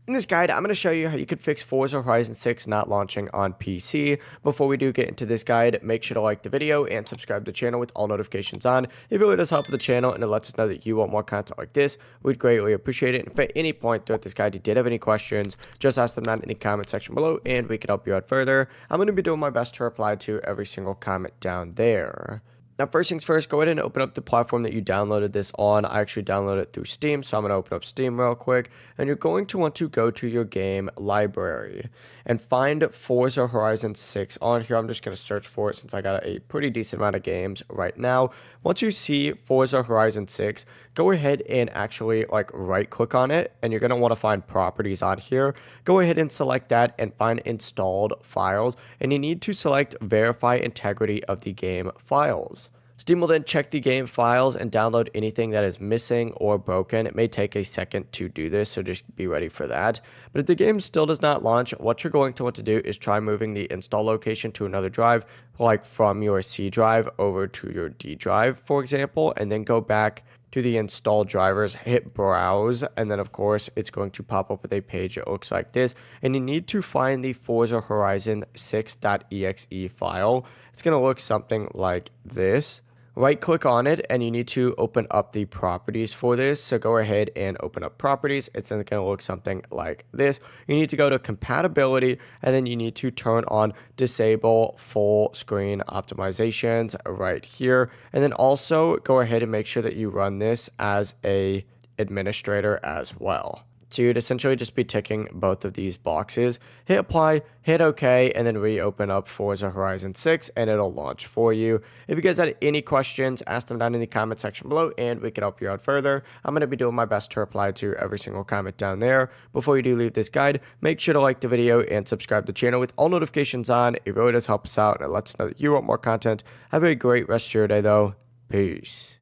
In this guide, I'm going to show you how you could fix Forza Horizon 6 not launching on PC. Before we do get into this guide, make sure to like the video and subscribe to the channel with all notifications on. It really does help the channel and it lets us know that you want more content like this. We'd greatly appreciate it. If at any point throughout this guide you did have any questions, just ask them down in the comment section below and we can help you out further. I'm going to be doing my best to reply to every single comment down there. Now, first things first, go ahead and open up the platform that you downloaded this on. I actually downloaded it through Steam, so I'm going to open up Steam real quick. And you're going to want to go to your game library and find Forza Horizon 6 on here. I'm just going to search for it since I got a pretty decent amount of games right now. Once you see Forza Horizon 6, go ahead and actually right click on it, and you're going to want to find properties on here. Go ahead and select that and find installed files, and you need to select verify integrity of the game files. Steam will then check the game files and download anything that is missing or broken. It may take a second to do this, so just be ready for that. But if the game still does not launch, what you're going to want to do is try moving the install location to another drive, like from your C drive over to your D drive, for example, and then go back to the installed drivers, hit browse, and then of course it's going to pop up with a page that looks like this, and you need to find the Forza Horizon 6.exe file. It's going to look something like this. Right click on it and you need to open up the properties for this. So go ahead and open up properties. It's going to look something like this. You need to go to compatibility and then you need to turn on disable full screen optimizations right here. And then also go ahead and make sure that you run this as a administrator as well. So you'd essentially just be ticking both of these boxes, hit apply, hit OK, and then reopen up Forza Horizon 6, and it'll launch for you. If you guys had any questions, ask them down in the comment section below, and we can help you out further. I'm going to be doing my best to reply to every single comment down there. Before you do leave this guide, make sure to like the video and subscribe to the channel with all notifications on. It really does help us out, and it lets us know that you want more content. Have a great rest of your day, though. Peace.